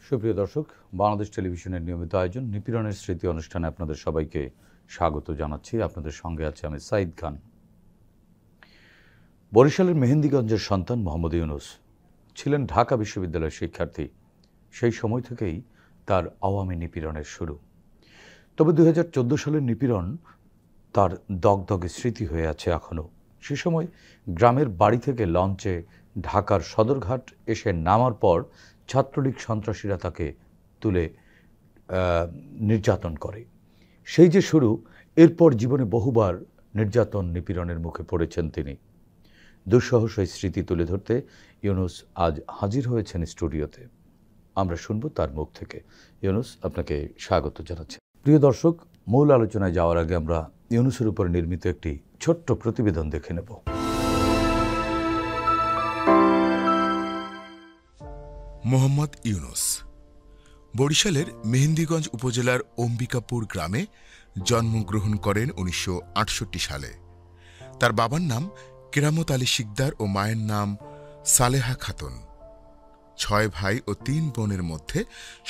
সুপ্রিয় দর্শক, বাংলাদেশ টেলিভিশনের নিয়মিত আয়োজন নিপীড়নের স্মৃতি অনুষ্ঠানে আপনাদের সবাইকে স্বাগত জানাচ্ছি। আপনাদের সঙ্গে আছে আমি সাইদ খান। বরিশালের মেহেন্দিগঞ্জের সন্তান মোহাম্মদ ইউনুস ছিলেন ঢাকা বিশ্ববিদ্যালয়ের শিক্ষার্থী। সেই সময় থেকেই তার আওয়ামী নিপীড়নের শুরু। তবে 2014 সালের নিপীড়ন তার দগদগে স্মৃতি হয়ে আছে এখনও। সে সময় গ্রামের বাড়ি থেকে লঞ্চে ঢাকার সদরঘাট এসে নামার পর ছাত্রলীগ সন্ত্রাসীরা তাকে তুলে নির্যাতন করে। সেই যে শুরু, এরপর জীবনে বহুবার নির্যাতন নিপীড়নের মুখে পড়েছেন তিনি। দুঃসহ সেই স্মৃতি তুলে ধরতে ইউনুস আজ হাজির হয়েছেন স্টুডিওতে। আমরা শুনব তার মুখ থেকে। ইউনুস, আপনাকে স্বাগত জানাচ্ছি। প্রিয় দর্শক, মূল আলোচনায় যাওয়ার আগে আমরা ইউনুসের উপর নির্মিত একটি ছোট্ট প্রতিবেদন দেখে নেব। মোহাম্মদ ইউনুস বরিশালের মেহেন্দিগঞ্জ উপজেলার অম্বিকাপুর গ্রামে জন্মগ্রহণ করেন 1968 সালে। তার বাবার নাম কেরামত আলী শিকদার ও মায়ের নাম সালেহা খাতুন। 6 ভাই ও 3 বোনের মধ্যে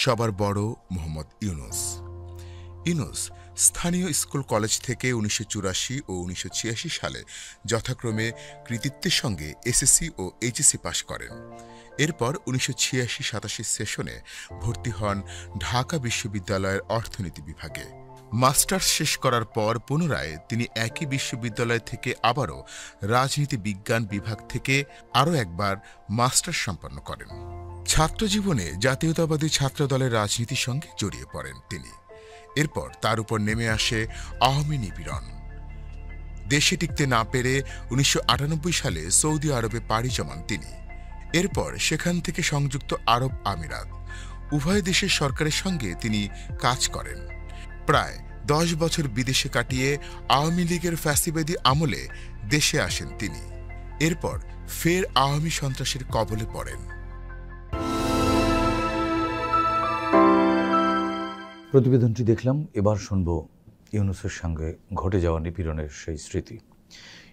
সবার বড় মোহাম্মদ ইউনুস। ইউনুস স্থানীয় স্কুল কলেজ থেকে 1984 ও 1986 সালে যথাক্রমে কৃতিত্বের সঙ্গে এসএসসি ও এইচএসসি পাশ করেন। এরপর 1986-87 সেশনে ভর্তি হন ঢাকা বিশ্ববিদ্যালয়ের অর্থনীতি বিভাগে। মাস্টার্স শেষ করার পর পুনরায় তিনি একই বিশ্ববিদ্যালয় থেকে আবারও রাজনীতি বিজ্ঞান বিভাগ থেকে আরও একবার মাস্টার্স সম্পন্ন করেন। ছাত্রজীবনে জাতীয়তাবাদী ছাত্রদলের রাজনীতির সঙ্গে জড়িয়ে পড়েন তিনি। এরপর তার উপর নেমে আসে আওয়ামী নিপীড়ন। দেশে টিকতে না পেরে 1998 সালে সৌদি আরবে পাড়ি জমান তিনি। এরপর সেখান থেকে সংযুক্ত আরব আমিরাত, উভয় দেশের সরকারের সঙ্গে তিনি কাজ করেন। প্রায় 10 বছর বিদেশে কাটিয়ে আওয়ামী লীগের ফ্যাসিবাদী আমলে দেশে আসেন তিনি। এরপর ফের আওয়ামী সন্ত্রাসের কবলে পড়েন। প্রতিবেদনটি দেখলাম, এবার শুনব ইউনুসের সঙ্গে ঘটে যাওয়া নিপীড়নের সেই স্মৃতি।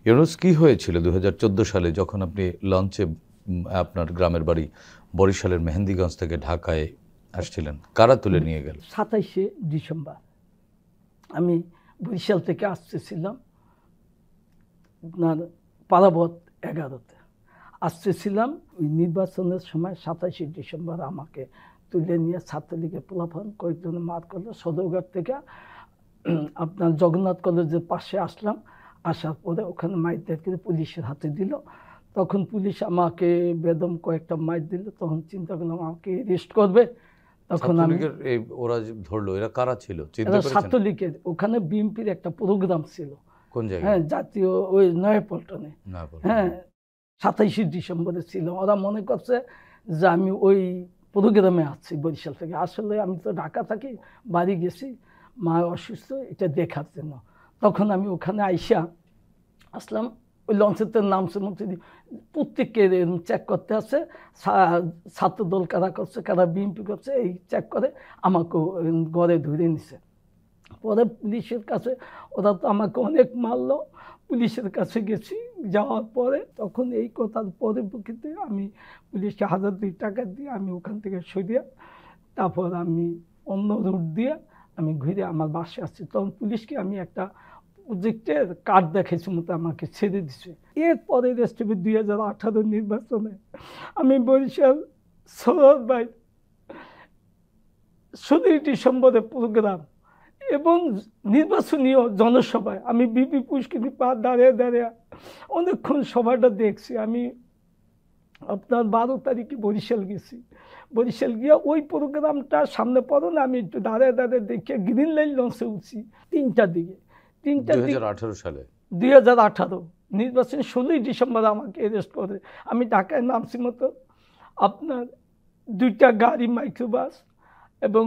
ইউনুস, কি হয়েছিল 2014 সালে যখন আপনি লঞ্চে আপনার গ্রামের বাড়ি বরিশালের মেহেন্দিগঞ্জ থেকে ঢাকায় আসছিলেন? কারা তুলে নিয়ে গেল? 27শে ডিসেম্বর আমি বরিশাল থেকে আসতেছিলাম আপনার পারাবত 11-তে আসতেছিলাম। ওই নির্বাচনের সময় 27শে ডিসেম্বর আমাকে তুলে নিয়ে ছাত্রলীগের পোলাপান কয়েকজন মার করলো। সদরঘাট থেকে আপনার জগন্নাথ কলেজের পাশে আসলাম। আসার পরে ওখানে মাইরদের করে পুলিশের হাতে দিল। তখন পুলিশ আমাকে বেদম কয়েকটা মাইর দিল। তখন চিন্তা করলাম আমাকে রেস্ট করবে। তখন আমি ওরা ধরলো, এরা কারা ছিল? ছাত্রলীগের ওখানে বিএনপির একটা প্রোগ্রাম ছিল। কোন জায়গায়? হ্যাঁ, জাতীয় ওই নয়াপল্টনে। হ্যাঁ, 27শে ডিসেম্বরে ছিল। ওরা মনে করছে যে আমি ওই প্রোগ্রামে আছি বরিশাল থেকে। আসলে আমি তো ঢাকা থাকি, বাড়ি গেছি, মা অসুস্থ, এটা দেখার জন্য। তখন আমি ওখানে আসলাম। ওই লঞ্চেতে নামছে মধ্যে প্রত্যেককে চেক করতে আছে, ছাত্রদল কারা করছে, কারা বিএনপি করছে, এই চেক করে আমাকে ঘরে ধরে নিছে। পরে পুলিশের কাছে ওরা তো আমাকে অনেক মারলো। পুলিশের কাছে গেছি, যাওয়ার পরে তখন এই কথার পরিপ্রেক্ষিতে আমি পুলিশকে 1002 টাকা দিয়ে আমি ওখান থেকে সরিয়ে তারপর আমি অন্য রুট দিয়ে আমি ঘুরে আমার বাসায় আসছি। তখন পুলিশকে আমি একটা প্রজেক্টের কার্ড দেখাইছি মতো আমাকে ছেড়ে দিছে। এরপরে রেস্টে 2018 নির্বাচনে আমি বরিশাল সরোয়ারবাই 16 ডিসেম্বরে প্রোগ্রাম এবং নির্বাচনীয় জনসভায় আমি বিপি পুষ্কিনি পা দাঁড়িয়ে দাঁড়িয়ে অনেকক্ষণ সভাটা দেখছি। আমি আপনার 12 তারিখে বরিশাল গেছি। বরিশাল গিয়ে ওই প্রোগ্রামটা সামনে পড়ো না, আমি একটু দাঁড়িয়ে দাঁড়িয়ে দেখে গ্রিন লাইন লঞ্চে উঠছি 3টার দিকে। 2018 সালে 2018 নির্বাচনে 16 ডিসেম্বর আমাকে অ্যারেস্ট করে। আমি ঢাকায় নামছি মতো আপনার 2টা গাড়ি মাইক্রোবাস এবং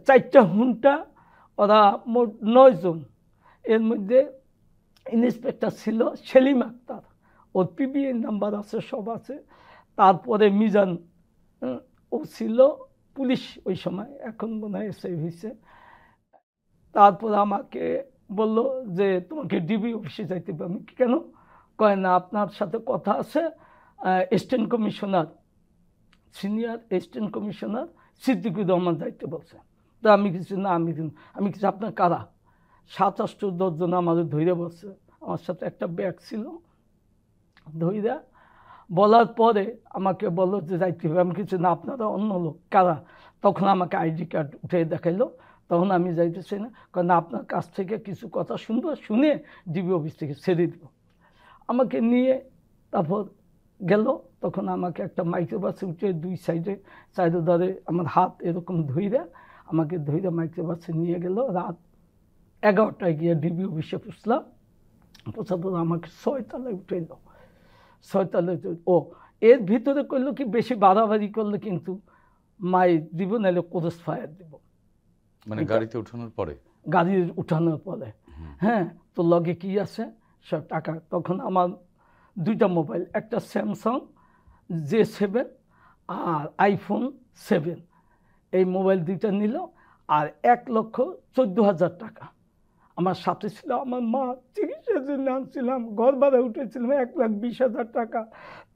4টা হুন্টা, ওরা মোট 9 জন। এর মধ্যে ইন্সপেক্টর ছিল সেলিম আক্তার, ওর পিবিএন নাম্বার আছে, সব আছে। তারপরে মিজান, ও ছিল পুলিশ ওই সময়, এখন মনে হয় এসআই হয়েছে। তারপর আমাকে বলল যে তোমাকে ডিবি অফিসে যাইতে হবে। আমি কেন? কয় না, আপনার সাথে কথা আছে। Assistant commissioner senior assistant commissioner Siddiqur Rahman যাইতে বলছে। তো আমি কিছু না, আমি কিছু আপনার কারা 7-8 জন আমাদের ধৈর্য বলছে। আমার সাথে একটা ব্যাগ ছিল, ধৈর্য বলার পরে আমাকে বললো যে যাইতে হবে। আমি কিছু না, আপনারা অন্য লোক কারা। তখন আমাকে আইডি কার্ড উঠে দেখাইলো। তখন আমি যাইতেছি না, কারণ আপনার কাছ থেকে কিছু কথা শুনবো, শুনে ডিবি অফিস থেকে ছেড়ে দিব। আমাকে নিয়ে তারপর গেল। তখন আমাকে একটা মাইক্রোবাসে উঠে 2 সাইডে চারিধারে আমার হাত এরকম ধইরা আমাকে ধইরা মাইক্রোবাসে নিয়ে গেল। রাত 11টায় গিয়ে ডিবি অফিসে পুষলাম। পৌঁছার পর আমাকে 6 তলায় উঠে এলো। 6 তলায় ও এর ভিতরে করলো কি, বেশি বাড়াবাড়ি করলে কিন্তু মাই দিব, নাহলে ক্রস ফায়ার দিব। মানে গাড়িতে ওঠানোর পরে? গাড়ির উঠানোর পরে। হ্যাঁ, তো লগে কি আছে সব টাকা। তখন আমার 2টা মোবাইল, একটা স্যামসাং J7 আর iPhone 7, এই মোবাইল 2টা নিল। আর 1,14,000 টাকা আমার সাথে ছিল। আমার মা চিকিৎসার জন্য আনছিলাম, ঘর ভাড়া উঠেছিলাম 1,20,000 টাকা।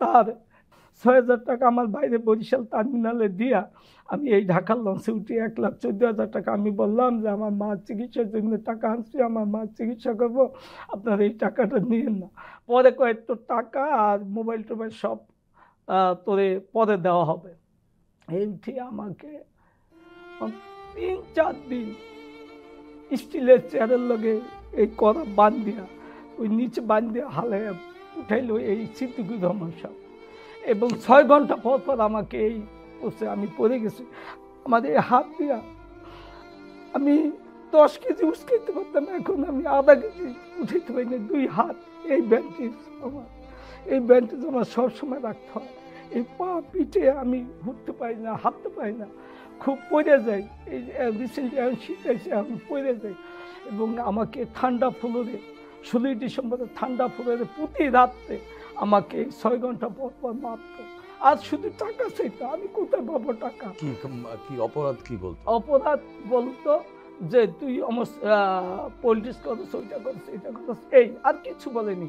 তার 6,000 টাকা আমার বাইরে বরিশাল টার্মিনালে দিয়া আমি এই ঢাকার লঞ্চে উঠি 1,14,000 টাকা। আমি বললাম যে আমার মা চিকিৎসার জন্য টাকা আনছি, আমার মা চিকিৎসা করবো, আপনার এই টাকাটা নিয়েন না। পরে কয়েক তো টাকা আর মোবাইল টোবাইল সব তোরে পরে দেওয়া হবে। এইটি আমাকে 3-4 দিন স্টিলের চেয়ারের লগে এই করা বান্ধিয়া, ওই নিচে বান্ধিয়া হালে উঠাইলো এই সিদ্দিকুর রহমান সাহেব। এবং 6 ঘন্টা পর পর আমাকে এই করছে, আমি পড়ে গেছি। আমাদের এই হাত দিয়া আমি 10 কেজি উস্কাইতে পারতাম, এখন আমি আধা কেজি উঠাইতে পারি না। 2 হাত এই ব্যান্ডেজ আমার, এই ব্যান্ডেজ আমার সবসময় রাখতে হয়। এই পা পিঠে আমি ঘুরতে পারি না, হাঁটতে পারি না, খুব পড়ে যাই। এই রিসেন্টলি আমি শিখাইছি, আমি পড়ে যাই। এবং আমাকে ঠান্ডা ফ্লোরে 16 ডিসেম্বরে ঠান্ডা ফ্লোরে প্রতি রাত্রে আমাকে 6 ঘন্টা পর পর মারতো। আর শুধু টাকা চাইতো, আমি কোথায় পাবো টাকা? কি অপরাধ কি বলতো? অপরাধ বলতো যে তুই পলিটিক্স করছ, ওইটা করছ, এটা করছ, এই আর কিছু বলেনি।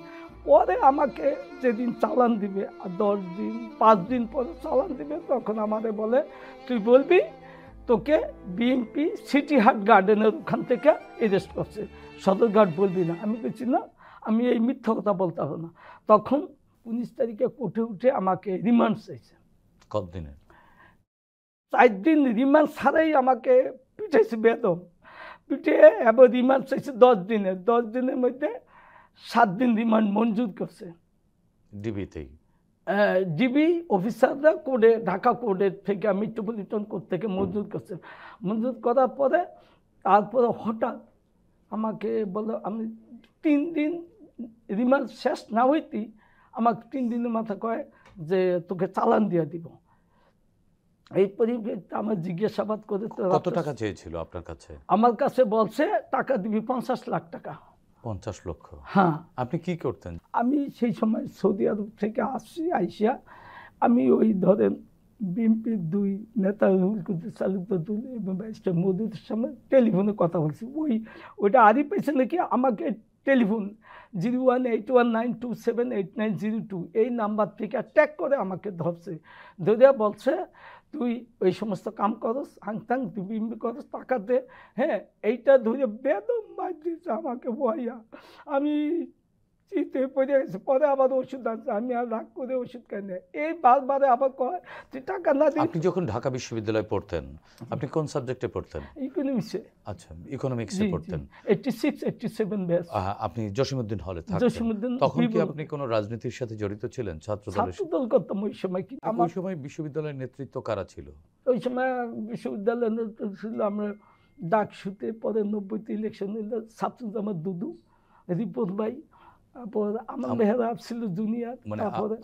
পরে আমাকে যেদিন চালান দিবে, 10 দিন 5 দিন পরে চালান দিবে, তখন আমাদের বলে তুই বলবি তোকে বিএনপি সিটি হাট গার্ডেনের ওখান থেকে অ্যারেস্ট করছে, সদরঘাট বলবি না। আমি বলছি না, আমি এই মিথ্যা কথা বলতে হবে না। তখন 19 তারিখে কোর্টে উঠে আমাকে রিমান্ড চাইছে। কতদিনে? 4 দিন রিমান্ড ছাড়াই আমাকে পিঠাইছে বেদম পিঠে, এবং রিমান্ড চাইছে 10 দিনের। 10 দিনের মধ্যে 7 দিন রিমান্ড মঞ্জুর করছে ডিবিতেই। ডিবি অফিসাররা কোর্টে, ঢাকা কোর্টের থেকে, মেট্রোপলিটন কোর্ট থেকে মঞ্জুর করছে। মঞ্জুর করার পরে তারপরে হঠাৎ আমাকে বললো, আমি 3 দিন রিমান্ড শেষ না হইতেই আমাকে 3 দিনের মাথা কয় যে তোকে চালান দিয়ে দিব। এই পরিপ্রেক্ষিতে আমার জিজ্ঞাসাবাদ করে। কত টাকা চেয়েছিল আপনার কাছে? আমার কাছে বলছে টাকা দিবি 50 লাখ টাকা। 50 লক্ষ? হ্যাঁ। আপনি কি করতেন? আমি সেই সময় সৌদি আরব থেকে আসছি, আইসিয়া আমি ওই ধরেন বিএনপির 2 নেতা রুহুল কবির তালুকদার এবং ব্যারিস্টার মওদুদের সামনে টেলিফোনে কথা বলছি। ওইটা আরই পেয়েছে নাকি আমাকে টেলিফোন 018192789002 এই নাম্বার থেকে ট্যাগ করে আমাকে ধরছে। ধরে বলছে তুই ওই সমস্ত কাম করস, হাংতাং তুই বিএমপি করস, টাকা দে। হ্যাঁ, এইটা ধরে বেদম মার দিয়েছে আমাকে বইয়া। আমি চিতে পড়ে গেছে। পরে আবার ওষুধ আনছে, আমি আর রাগ করে ওষুধ কেন। এই বারবারে আবার কয় তুই টাকা না দিই। আপনি যখন ঢাকা বিশ্ববিদ্যালয়ে পড়তেন, আপনি কোন সাবজেক্টে পড়তেন? ইকোনমিক্সে। আচ্ছা, ইকোনমিক্সে পড়তেন। 86-87 ব্যাচ। আপনি জসিমউদ্দিন হলে থাকতেন। জসিমউদ্দিন। তখন কি আপনি কোনো রাজনীতির সাথে জড়িত ছিলেন? ছাত্রদল করতাম ওই সময়। কি ওই সময় বিশ্ববিদ্যালয়ের নেতৃত্ব কারা ছিল? ওই সময় বিশ্ববিদ্যালয়ের নেতৃত্ব ছিল আমরা ডাকসুতে, পরে 90তে ইলেকশন হইল ছাত্র জামাত দুদু, রিপন ভাই, তারপর আমান ভাইয়েরা ছিল জুনিয়র। তারপরে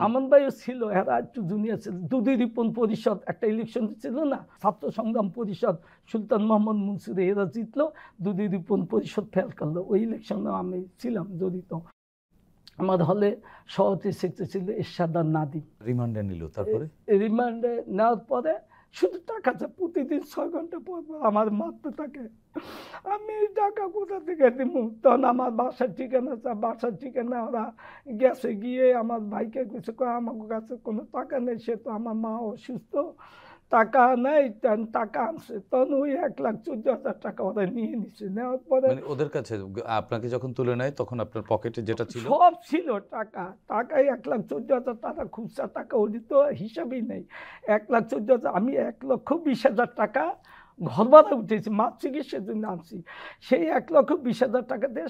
আমান ভাইও ছিল, এরা একটু জুনিয়র ছিল। দুদু রিপন পরিষদ একটা ইলেকশন ছিল না, ছাত্র সংগ্রাম পরিষদ, সুলতান মোহাম্মদ মুন্সির, এরা জিতলো, দুদু রিপন পরিষদ ফেল করলো। ওই ইলেকশনে আমি ছিলাম জড়িত। আমার হলে সভাপতি সেক্রেটারি ছিল এরশাদ নাদিম। রিমান্ডে নিল, তারপরে রিমান্ডে নেওয়ার পরে শুধু টাকা চায়, প্রতিদিন 6 ঘন্টা পর পর আমার মারতে থাকে। আমি এই টাকা কোথা থেকে দিব? তখন আমার বাসার ঠিকানা চায়, বাসার ঠিকানা ওরা গেছে, গিয়ে আমার ভাইকে কিছু কয় আমার কাছে কোনো টাকা নেই, সে তো আমার মা অসুস্থ, টাকা নেই, টাকা আনছে। তখন ওই 1,14,000 টাকা ওরা নিয়ে নিচ্ছে। নেওয়ার পরে মানে ওদের কাছে আপনাকে যখন তুলে নেয় তখন আপনার পকেটে যেটা ছিল সব ছিল টাকা, টাকাই 1,14,000 টাকা, খুচরা টাকা ওদের তো হিসাবই নেই। 1,14,000, আমি 1,20,000 টাকা ঘর ভাড়া উঠেছি, মার চিকিৎসার জন্য আনছি। সেই 1,20,000 টাকা দিয়ে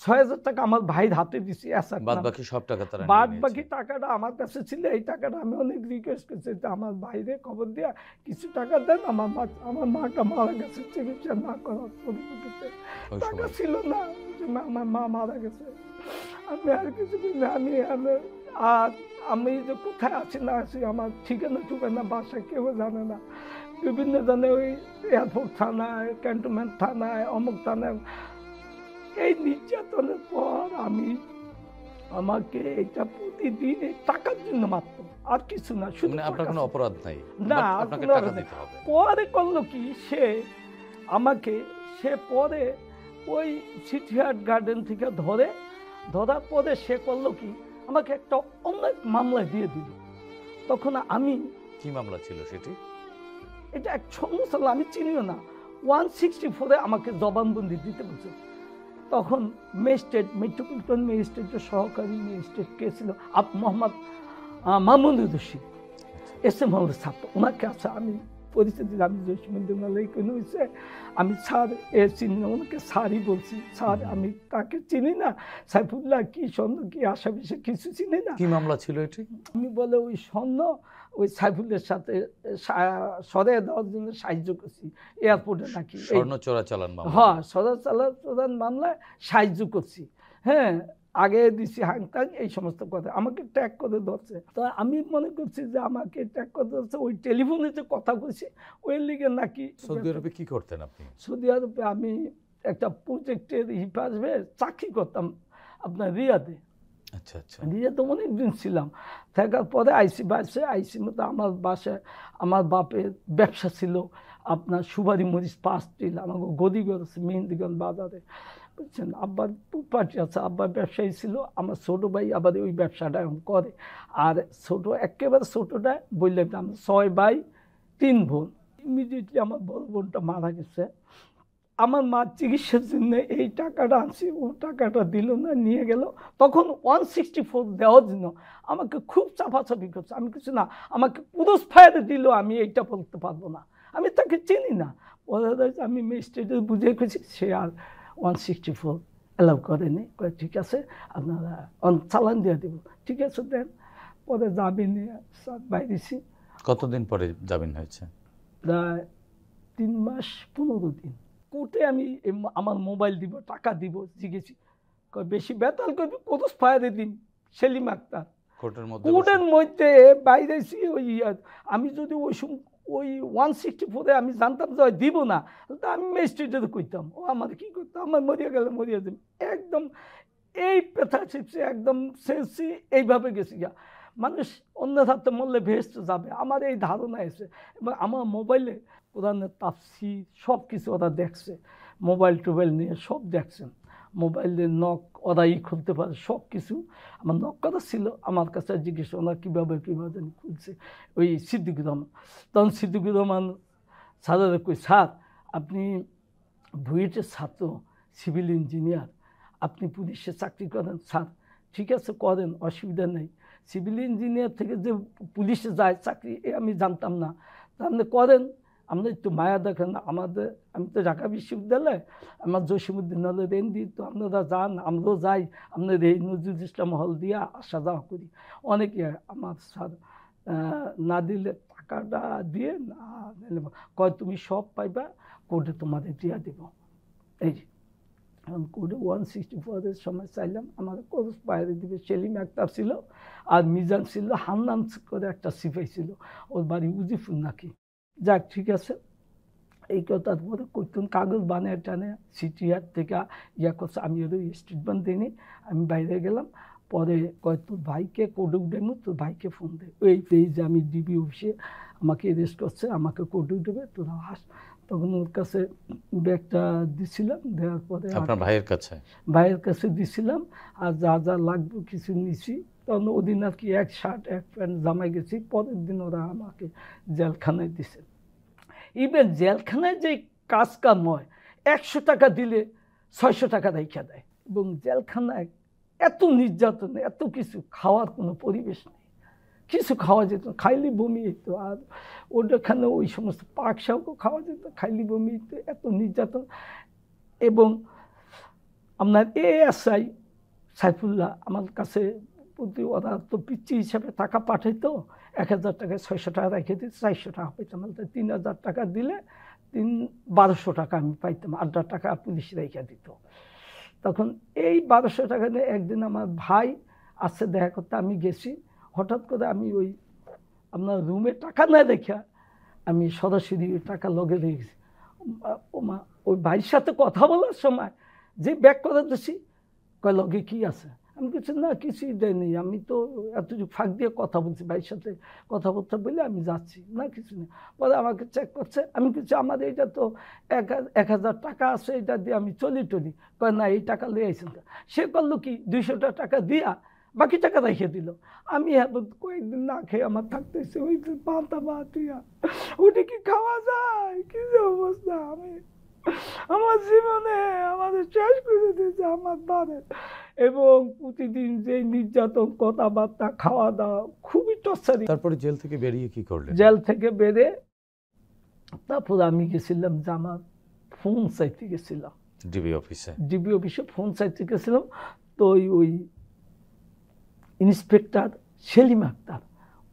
6,000 টাকা আমার ভাইয়ের হাতে দিছি। বাদ বাকি সব টাকা তারা নিয়ে বাদ নিয়েছে। বাকি টাকাটা আমার কাছে ছিল। এই টাকাটা আমি অনেক রিকোয়েস্ট করছি যে আমার ভাইরে খবর দিয়া কিছু টাকা দেন, আমার মাটা মারা গেছে চিকিৎসা না করার পরিপ্রেক্ষিতে, ওই টাকা সময়। ছিল না, আমার মা মারা গেছে। আমি আর কিছু করি না, আর আমি যে কোথায় আছি না আছি, আমার ঠিকানা টুকানা বাসা কেউ জানে না। বিভিন্ন জানে ওই এয়ারপোর্ট থানায়, ক্যান্টনমেন্ট থানায়, অমুক থানায়। এই নির্যাতনের পর আমাকে এটা প্রতিদিন এই টাকার জন্য মাত্র, আর কিছু না, শুধু মানে আপনার কোনো অপরাধ নাই, না, বাট আপনাকে কোনো টাকা অপরাধ দিতে হবে। পরে করলো কি, সে পরে ওই সিটিহাট গার্ডেন থেকে ধরার পরে সে করলো কি, আমাকে একটা অনেক মামলায় দিয়ে দিল। তখন আমি, কি মামলা ছিল সেটি? এটা এক সমস্যা, আমি চিনিও না। 164-এ আমাকে জবানবন্দি দিতে বলছে। তখন ম্যাজিস্ট্রেট, মেট্রোপলিটন ম্যাজিস্ট্রেটের সহকারী ম্যাজিস্ট্রেট কে ছিল, মোহাম্মদ মামুনুর রশিদ, SM হলের ছাত্র, ওনাকে আছে আমি পরিচয় দিলাম। আমি জসীমউদ্দিন কোনো হয়েছে, আমি স্যার চিনি না, ওনাকে স্যারই বলছি। স্যার আমি তাকে চিনি না, সাইফুল্লাহ কি স্বর্ণ কি আশা বিষয় কিছু চিনি না। কি মামলা ছিল এটি? আমি বলে ওই স্বর্ণ ওই সাইফুলের সাথে সরিয়ে দেওয়ার জন্য সাহায্য করছি, এয়ারপোর্টে নাকি স্বর্ণ চোরাচালান মামলা। হ্যাঁ, সদাচালান মামলায় সাহায্য করছি। হ্যাঁ, আগে দিছি হাংতাং, এই সমস্ত কথা আমাকে ট্যাগ করে ধরছে। তো আমি মনে করছি যে আমাকে ট্যাগ করে ধরছে ওই টেলিফোনে যে কথা বলছি ওই লিগে নাকি। সৌদি আরবে কি করতেন আপনি? সৌদি আরবে আমি একটা প্রজেক্টের হিসাবে চাকরি করতাম আপনার রিয়াদে। আচ্ছা আচ্ছা। রিয়াদে অনেকদিন ছিলাম, থাকার পরে আইসি মতো আমার বাসায় আমার বাপের ব্যবসা ছিল আপনার সুপারি মরিচ 5 টিল, আমাকে গদিগঞ্জ আছে মেহেন্দিগঞ্জ বাজারে, বুঝছেন। আব্বার পার্টি আছে, আব্বার ব্যবসায়ী ছিল, আমার ছোটো ভাই আবার ওই ব্যবসাটা এখন করে। আর একেবারে ছোটোটা বললাম যে আমরা 6 ভাই 3 বোন। ইমিডিয়েটলি আমার বড় বোনটা মারা গেছে। আমার মার চিকিৎসার জন্য এই টাকাটা আনছি, ও টাকাটা দিল না, নিয়ে গেল। তখন 164 দেওয়ার জন্য আমাকে খুব চাপাচাপি করছে। আমি কিছু না, আমাকে পুরুষ ফায়ারে দিল, আমি এইটা বলতে পারবো না, আমি তাকে চিনি না। আমি ম্যাজিস্ট্রেটে বুঝে গেছি, সে আর 164 অ্যালাউ করেনি। ঠিক আছে আপনারা চালান দিয়ে দেবো, ঠিক আছে দেন। পরে জামিন নিয়ে বাইরেছি। কতদিন পরে জামিন হয়েছে? প্রায় 3 মাস 15 দিন। কোর্টে আমি আমার মোবাইল দিব, টাকা দিব জিজ্ঞেছি, বেশি বেতাল করবি পুরুষ ফায়ারে দিন, সেলিম আক্তার। কোর্টের মধ্যে বাইরেছি ওই আমি যদি ওই 164-এ আমি জানতাম যে দিব না, তো আমি ম্যাজিস্ট্রেটে কইতাম, ও আমার কি করতাম, আমার মরিয়া গেলে মরিয়া যাবে। একদম এই পেথা শিখছি, একদম সেন্সি, এইভাবে গেছি গা। মানুষ অন্য হাতে মরলে ভেস্ট যাবে, আমার এই ধারণা এসে। এবং আমার মোবাইলে কোরআনের তাফসীর সব কিছু ওরা দেখছে, মোবাইল টোবাইল নিয়ে সব দেখছেন। মোবাইলের নক ওরাই খুলতে পারে সব কিছু। আমার নক করা ছিল, আমার কাছে জিজ্ঞেস ওরা কীভাবে জানি খুলছে, ওই সিদ্দিকুর রহমান। তখন সিদ্দিকুর রহমান স্যারের কই, স্যার আপনি বুয়েটের ছাত্র, সিভিল ইঞ্জিনিয়ার, আপনি পুলিশে চাকরি করেন। স্যার ঠিক আছে করেন, অসুবিধা নেই। সিভিল ইঞ্জিনিয়ার থেকে যে পুলিশে যায় চাকরি, আমি জানতাম না। আপনি করেন, আমরা একটু মায়া দেখেন আমাদের। আমি তো ঢাকা বিশ্ববিদ্যালয়, আমার জসীমউদ্দিন হলের এনডি, তো আপনারা যান, আমরাও যাই, আপনার এই নজরুল ইসলাম হল দিয়ে আসা যাওয়া করি। অনেকে আমার স্যার না দিলে টাকাটা দিয়ে না কয় তুমি সব পাইবা, কোর্টে তোমাদের দিয়া দেব। এই এখন কোর্টে 164-এর সময় চাইলাম, আমার কোর্স বাইরে দিবে। সেলিম আক্তার ছিল, আর মিজান ছিল, হান্নান করে একটা সিপাই ছিল, ওর বাড়ি উজিফুর নাকি। যাক ঠিক আছে, এই কথার পরে করতেন কাগজ বানিয়ে টানে সিটিহাট থেকে করছে। আমি ওদের স্টেটমেন্ট দিইনি, আমি বাইরে গেলাম। পরে কয় তোর ভাইকে কোর্টে উঠে তোর ভাইকে ফোন দে, এই যে আমি ডিবি অফিসে আমাকে অ্যারেস্ট করছে, আমাকে কোর্টে দেবে, তোরা আস। তখন ওর কাছে ব্যাগটা দিছিলাম, দেওয়ার পরে আপনার ভাইয়ের কাছে দিছিলাম, আর যা যা লাগবে কিছু নিছি। তখন ওদিন আর কি এক শার্ট এক প্যান্ট জামাই গেছি, পরের দিন ওরা আমাকে জেলখানায় দিছে। ইভেন জেলখানায় যে কাজ কাম হয় 100 টাকা দিলে 600 টাকা রেখা দেয়, এবং জেলখানায় এত নির্যাতন, এত কিছু, খাওয়ার কোনো পরিবেশ নেই, কিছু খাওয়া যেত, খাইলি বমি হইতো। আর ওখানে ওই সমস্ত পাক শাকও খাওয়া যেত, খাইলি বমি হইতো, এত নির্যাতন। এবং আপনার এএসআই সাইফুল্লাহ আমার কাছে প্রতি, ওরা তো পিচ্ছি হিসাবে টাকা পাঠাইতো, 1000 টাকায় 600 টাকা রেখে দিত, 400 টাকা পাইতাম। 3000 টাকা দিলে 1200 টাকা আমি পাইতাম, 8 টাকা পুলিশ রেখে দিত। তখন এই 1200 টাকা দিয়ে একদিন আমার ভাই আসছে দেখা করতে, আমি গেছি, হঠাৎ করে আমি ওই আপনার রুমে টাকা না দেখা আমি সরাসরি ওই টাকা লগে রেখেছি। ওমা, ওই ভাইয়ের সাথে কথা বলার সময় যে ব্যাক করে দিছি, কয় লগে কি আছে? আমি কিছু না, কিছুই দেয়নি, আমি তো এতটুকু ফাঁক দিয়ে কথা বলছি, ভাইয়ের সাথে কথা বলতে বলে আমি যাচ্ছি না, কিছু নেই। পরে আমাকে চেক করছে, আমি কিছু, আমার এইটা তো 1000 টাকা আছে, এটা দিয়ে আমি চলি টলি। কয় না, এই টাকা লিয়ে আইসেন। সে করলো কি, 200 টাকা দিয়া বাকি টাকা রেখে দিল। আমি কয়েকদিন না খেয়ে আমার থাকতেছে, ওই পান্তা বাটিয়া, ওটা কি খাওয়া যায়? কি যে অবস্থা, আমি আমার জীবনে আমাদের শেষ করে দিয়েছে আমার বাবা। এবং প্রতিদিন যে নির্যাতন, কথাবার্তা, খাওয়া দাওয়া, খুবই টর্চারিং। তারপরে জেল থেকে বেরিয়ে কি করলেন? জেল থেকে বেরিয়ে তারপর আমি গেছিলাম যে আমার ফোন চাইতে গেছিলাম ডিবি অফিসে ফোন চাইতে গেছিলাম। তো ওই ইন্সপেক্টর সেলিম আক্তার,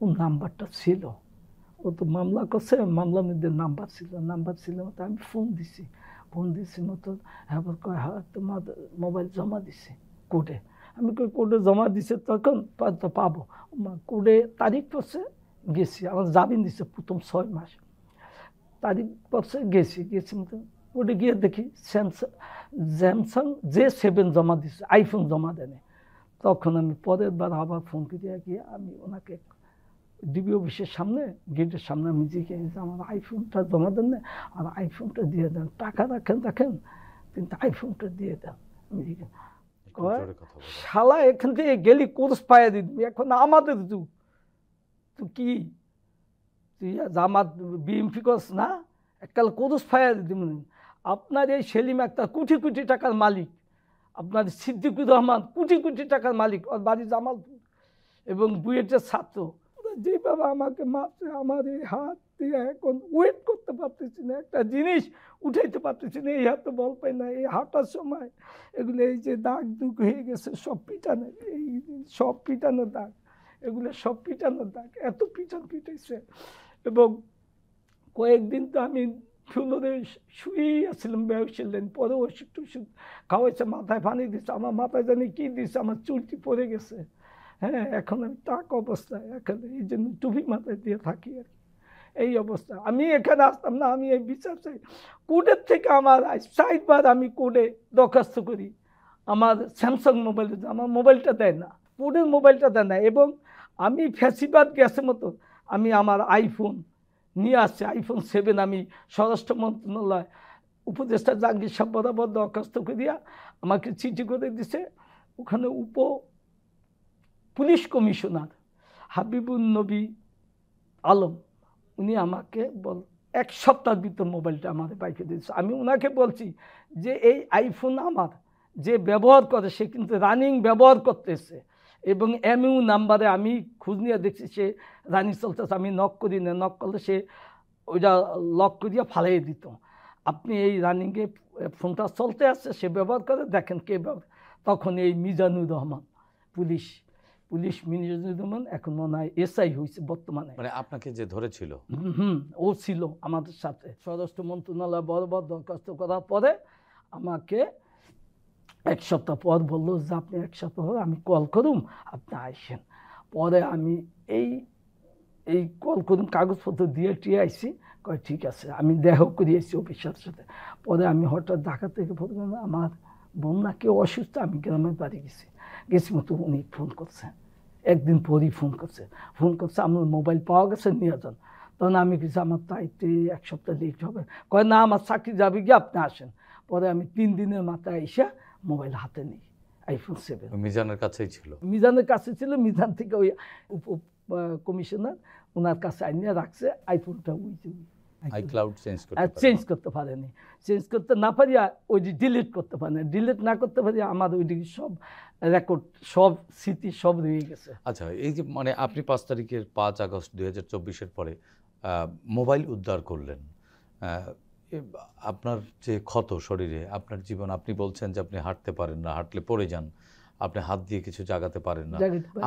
ওর নাম্বারটা ছিল, ও তো মামলা করছে, মামলার মধ্যে নাম্বার ছিল। তো আমি ফোন দিছি মতো, হ্যাঁ তোমার মোবাইল জমা দিছে কোর্টে। আমি কোর্টে জমা দিছে, তখন তো পাবো। কোর্টে তারিখ পড়ছে, গেছি, আমার জামিন দিছে প্রথম 6 মাস, তারিখ পড়ছে, গেছি মতো। কোর্টে গিয়ে দেখি স্যামসাং J7 জমা দিছে, আইফোন জমা দেয়নি। তখন আমি পরের বার আবার ফোন করে গিয়ে আমি ওনাকে ডিবি অফিসের সামনে, গেটের সামনে আমি জিজ্ঞেস, আমার আইফোনটা জমা দেন না, আর আইফোনটা দিয়ে দেন, টাকা রাখেন কিন্তু আইফোনটা দিয়ে দেন। আমি জিজ্ঞেস, শালা এখান থেকে গেলি কোর্স পাইয়া দিবি, এখন আমাদের যুগ, তো কি তুই জামাত বিএমপি করস না, এককাল কোর্স পাইয়া দিবি। আপনার এই সেলিম আক্তার কোটি কোটি টাকার মালিক, আপনার সিদ্দিকুর রহমান কোটি টাকার মালিক, ওর বাড়ি জামালপুর, এবং বুয়েটের ছাত্র। যেভাবে আমাকে মারছে, আমার এই হাত দিয়ে এখন ওয়েট করতে পারতেছি না, একটা জিনিস উঠাইতে পারতেছি না, এই হাতে বল পাই না, এই হাঁটার সময় এগুলো এই যে দাগ দুগ হয়ে গেছে, সব পিটানো, এই সব পিটানো দাগ, এগুলো সব পিটানোর দাগ, এত পিটাইছে। এবং কয়েকদিন তো আমি ফ্লোরে শুয়েই আসছিলাম, বেউছিলেন, পরে ওষুধ টুষুধ খাওয়াইছে, মাথায় পানি দিচ্ছে, আমার মাথায় জানি কি দিচ্ছে, আমার চুলটি পড়ে গেছে। হ্যাঁ, এখন আমি টাক অবস্থায়, এখন এই জন্য টুপি মাথায় দিয়ে থাকি আর কি, এই অবস্থা। আমি এখানে আসতাম না, আমি এই বিচার চাই কোর্টের থেকে। আমার 4 বার আমি কোর্টে দরখাস্ত করি, আমার স্যামসাং মোবাইল, আমার মোবাইলটা দেয় না, কোর্টের মোবাইলটা দেয় না। এবং আমি ফ্যাসিবাদ গ্যাসের মতো আমি আমার আইফোন নিয়ে আসছি, iPhone 7 আমি স্বরাষ্ট্র মন্ত্রণালয় উপদেষ্টা জাহাঙ্গীর সাহেব বরাবর দরখাস্ত করিয়া আমাকে চিঠি করে দিছে। ওখানে পুলিশ কমিশনার হাবিবুল নবী আলম, উনি আমাকে 1 সপ্তাহের ভিতর মোবাইলটা আমাদের বাইকে দিয়েছে। আমি ওনাকে বলছি যে এই আইফোন আমার যে ব্যবহার করে, সে কিন্তু রানিং ব্যবহার করতেছে, এবং MU নাম্বারে আমি খোঁজ নিয়ে দেখছি সে রানিং চলতেছে। আমি নক করি না, নক করলে সে ওইটা লক করিয়া ফালাই দিত। আপনি এই রানিংয়ে ফোনটা চলতে আসছে, সে ব্যবহার করে, দেখেন কে ব্যবহার। তখন এই মিজানুর রহমান, পুলিশ মিজানুর রহমান, এখন মনে হয় SI হয়েছে বর্তমানে, মানে আপনাকে যে ধরেছিল, ও ছিল আমাদের সাথে। স্বরাষ্ট্র মন্ত্রণালয় বরাবর দরখাস্ত করার পরে আমাকে 1 সপ্তাহ পর বললো যে আপনি 1 সপ্তাহ পর আমি কল করুম, আপনি আসেন। পরে আমি এই কল করুম, কাগজপত্র দিয়ে টিয়ে আইসি, কয় ঠিক আছে। আমি দেখা করিয়েছি অফিসারের সাথে। পরে আমি হঠাৎ ঢাকা থেকে বললাম, আমার বোন না কেউ অসুস্থ, আমি গ্রামের বাড়ি গেছি মতো উনি ফোন করছে, একদিন পরই ফোন করছে, আমার মোবাইল পাওয়া গেছে, নিয়ে যান। তখন আমি কিছু আমার তাইতে এক সপ্তাহ লেট হবে, কয় না আমার চাকরি যাবে গিয়ে আপনি আসেন। পরে আমি 3 দিনের মাথায় এসে মোবাইল হাতে নিই, আইফোন 7। মিজানের কাছেই ছিল? মিজানের কাছে ছিল, মিজান থেকে ওই উপ কমিশনার ওনার কাছে আইনিয়ে রাখছে আইফোনটা। আইক্লাউড চেঞ্জ করতে পারেনি, চেঞ্জ করতে না পারিয়া ওই যে ডিলিট করতে পারে, ডিলিট না করতে পারি আমার ওইদিকে সব রেকর্ড, সব স্মৃতি সব রয়ে গেছে। আচ্ছা, এই যে মানে আপনি 5 তারিখের 5 আগস্ট 2024-এর পরে মোবাইল উদ্ধার করলেন, আপনার যে ক্ষত শরীরে, আপনার জীবন, আপনি বলছেন যে আপনি হাঁটতে পারেন না, হাঁটলে পড়ে যান, আপনি হাত দিয়ে কিছু জাগাতে পারেন না,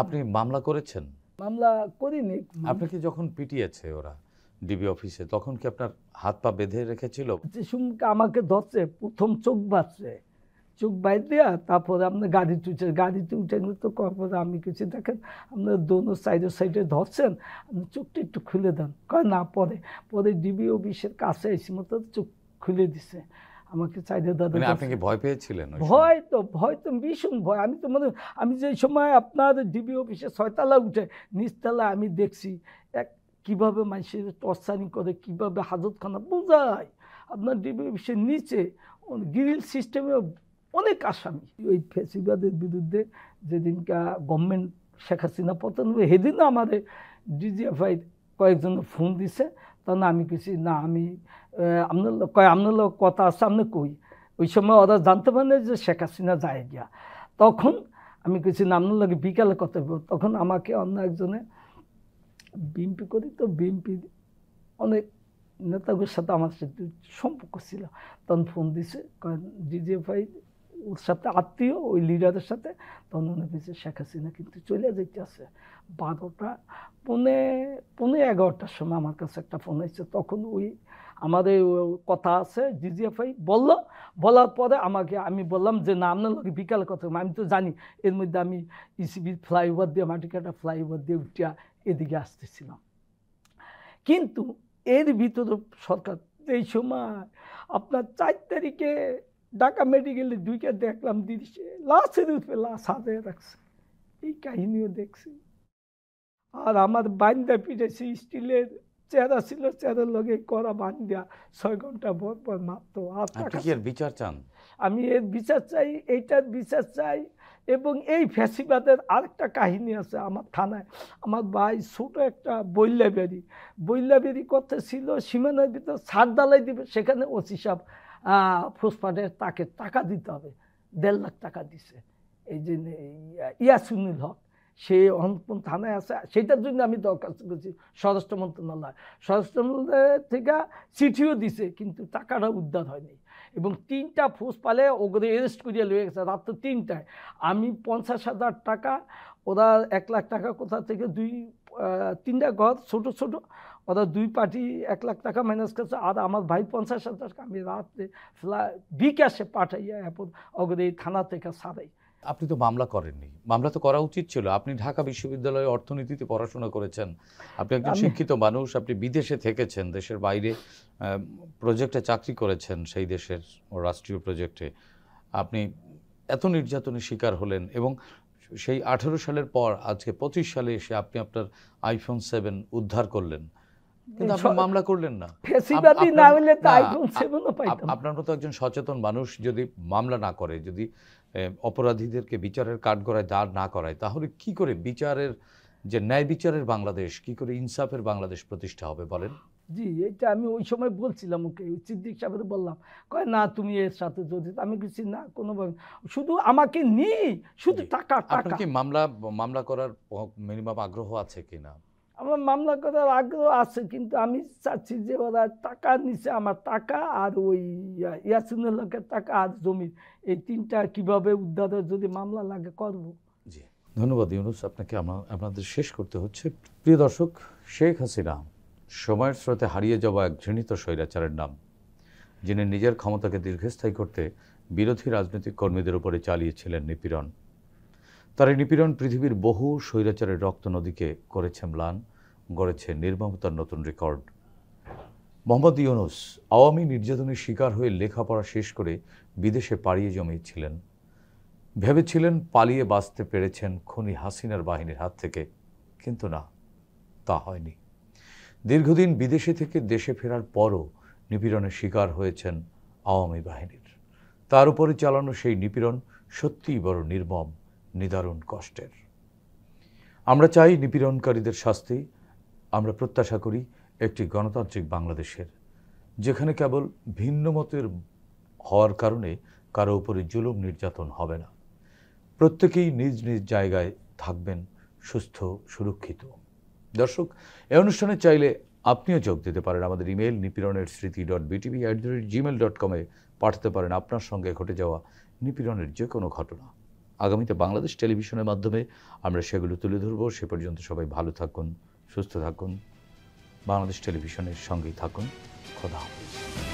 আপনি মামলা করেছেন? মামলা করিনি। আপনাকে যখন পিটিয়েছে ওরা ডিবি অফিসে, তখন কি আপনার হাত পা বেঁধে রেখেছিল? যে সময় আমাকে ধরছে, প্রথম চোখ বাঁচছে, চোখ বাইর দেওয়া, তারপরে আপনার গাড়িতে উঠে তো পরে আমি কিছু দেখেন আপনার দোনো সাইডে ধরছেন, আপনি চোখটা একটু খুলে দেন, কয় না। পরে ডিবি অফিসের কাছে এসে মতো চোখ খুলে দিছে আমাকে সাইডে দাদা। আপনি কি ভয় পেয়েছিলেন? ভয় তো ভীষণ ভয়। আমি যে সময় আপনার ডিবি অফিসে 6 তলা উঠে নিচতলা আমি দেখছি কিভাবে মানুষের টর্চারিং করে, কিভাবে হাজতখানা বোঝায়। আপনার ডিবি অফিসের নিচে গ্রিল সিস্টেমে অনেক আসামি। ওই ফ্যাসিবাদের বিরুদ্ধে যেদিনকা গভর্নমেন্ট শেখ হাসিনা পতন হবে, সেদিনও আমাদের ডিজিএফআই কয়েকজন ফোন দিছে। তখন আমি কিছু না, আমি আপনার লোক কথা আছে, আপনি কই। ওই সময় ওরা জানতে পারে যে শেখ হাসিনা যায় গিয়া। তখন আমি কিছু না, আপনার লোক বিকালে কথা বলব। তখন আমাকে অন্য একজনে, বিএনপি করি তো, বিএনপির অনেক নেতাদের সাথে আমার সাথে সম্পর্ক ছিল, তখন ফোন দিছে, ডিজিএফআই ওর সাথে আত্মীয়, ওই লিডারের সাথে। তখন মনে হয়েছে শেখ হাসিনা কিন্তু চলে যেতে আছে। 12টা পৌনে 11টার সময় আমার কাছে একটা ফোন এসেছে। তখন ওই আমাদের কথা আছে, ডিজিএফআই বলার পরে আমি বললাম যে না, আপনার লোক বিকালে কথা। আমি তো জানি এর মধ্যে আমি ইসিবির ফ্লাইওভার দিয়ে, মাটিকাটা ফ্লাইওভার দিয়ে উঠিয়া এদিকে আসতেছিলাম। কিন্তু এর ভিতরে সরকার এই সময় আপনার 4 তারিখে ঢাকা মেডিকেলে ঢুকে দেখলাম দৃশ্যে লাশের উপরে লাশ হাজিয়ে রাখছে। এই কাহিনীও দেখছি। আর আমার বান্দা পিঠেছি, স্টিলের চেহারা ছিল, চেহারার লগে করা বান্দা 6 ঘন্টা পর মাত্র। আর বিচার চান? আমি এর বিচার চাই, এইটার বিচার চাই। এবং এই ফ্যাসিবাদের আরেকটা কাহিনী আছে আমার থানায়। আমার ভাই ছোট একটা বইলাবেরি করতে ছিল, সীমানার ভিতর ছাদ ডালাই দিবে, সেখানে ওসি সাহেব ফুসফাটের তাকে টাকা দিতে হবে, 1.5 লাখ টাকা দিছে। এই যে ইয়াসুনুল হক, সে অন্তন থানায় আছে। সেটার জন্য আমি দরখাস্ত করছি স্বরাষ্ট্র মন্ত্রণালয় থেকে চিঠিও দিছে, কিন্তু টাকাটা উদ্ধার হয়নি। এবং 3টা ফোর্স পালে ওগুলো অ্যারেস্ট করিয়া লয়ে গেছে রাত্র 3টায়। আমি 50,000 টাকা, ওরা 1 লাখ টাকা কোথা থেকে, 3টা ঘর ছোট, ওরা 2 পার্টি 1 লাখ টাকা ম্যানেজ করছে। আর আমার ভাই 50,000 টাকা আমি রাত্রে বিকাশে পাঠাইয়া এরপর ওগুলো এই থানা থেকে ছাড়াই। আপনি তো মামলা করেননি, মামলা তো করা উচিত ছিল। আপনি ঢাকা বিশ্ববিদ্যালয়ে অর্থনীতিতে পড়াশোনা করেছেন, আপনি একজন শিক্ষিত মানুষ, আপনি বিদেশে থেকেছেন, দেশের বাইরে প্রজেক্টে চাকরি করেছেন, সেই দেশের রাষ্ট্রীয় প্রজেক্টে। আপনি এত নির্যাতনের শিকার হলেন এবং সেই 18 সালের পর আজকে 25 সালে এসে আপনি আপনার আইফোন 7 উদ্ধার করলেন, কিন্তু আপনি মামলা করলেন না। আপনার মতো একজন সচেতন মানুষ যদি মামলা না করে, যদি অপরাধীদেরকে বিচারের কাঠগড়ায় দাঁড় না করায়, তাহলে কি করে বিচারের যে ন্যায় বিচারের বাংলাদেশ, কি করে ইনসাফের বাংলাদেশ প্রতিষ্ঠা হবে বলেন? জি, এটা আমি ওই সময় বলছিলাম ওকে, সিদ্দিক সাহেবের বললাম, কয় না তুমি এর সাথে জড়িত। আমি কিছু না, কোনোভাবে শুধু আমাকে নিয়ে শুধু টাকা। আপনার কি মামলা করার মিনিমাম আগ্রহ আছে কিনা? আমার মামলা করার আগ্রহ আছে, কিন্তু আমি চাচ্ছি যে ওরা টাকা নিছে, আমার টাকা আর ওই ইয়াসিনুল হকের টাকা আর জমি, এই 3টা কিভাবে উদ্ধারের যদি মামলা লাগে করব। জি, ধন্যবাদ ইউনুস, আপনাকে আপনাদের শেষ করতে হচ্ছে। প্রিয় দর্শক, শেখ হাসিনা সময়ের স্রোতে হারিয়ে যাওয়া এক ঘৃণিত স্বৈরাচারের নাম, যিনি নিজের ক্ষমতাকে দীর্ঘস্থায়ী করতে বিরোধী রাজনৈতিক কর্মীদের উপরে চালিয়েছিলেন নিপীড়ন। তার এই নিপীড়ন পৃথিবীর বহু স্বৈরাচারের রক্ত নদীকে করেছে ম্লান, গড়েছে নির্মমতার নতুন রেকর্ড। মোহাম্মদ ইউনুস আওয়ামী নির্যাতনের শিকার হয়ে লেখাপড়া শেষ করে বিদেশে পাড়িয়ে জমিয়েছিলেন। ভেবেছিলেন পালিয়ে বাঁচতে পেরেছেন খুনি হাসিনার বাহিনীর হাত থেকে, কিন্তু না, তা হয়নি। দীর্ঘদিন বিদেশে থেকে দেশে ফেরার পরও নিপীড়নের শিকার হয়েছেন আওয়ামী বাহিনীর। তার উপরে চালানো সেই নিপীড়ন সত্যিই বড় নির্মম, নিদারুণ কষ্টের। আমরা চাই নিপীড়নকারীদের শাস্তি। আমরা প্রত্যাশা করি একটি গণতান্ত্রিক বাংলাদেশের, যেখানে কেবল ভিন্ন মতের হওয়ার কারণে কারো উপরে জুলুম নির্যাতন হবে না। প্রত্যেকেই নিজ নিজ জায়গায় থাকবেন সুস্থ, সুরক্ষিত। দর্শক, এই অনুষ্ঠানে চাইলে আপনিও যোগ দিতে পারেন। আমাদের ইমেল nipironer.স্মৃতি@btv@gmail.com-এ পাঠাতে পারেন আপনার সঙ্গে ঘটে যাওয়া নিপীড়নের যে কোনো ঘটনা। আগামীতে বাংলাদেশ টেলিভিশনের মাধ্যমে আমরা সেগুলো তুলে ধরব। সে পর্যন্ত সবাই ভালো থাকুন, সুস্থ থাকুন, বাংলাদেশ টেলিভিশনের সঙ্গেই থাকুন। খোদা হাফেজ।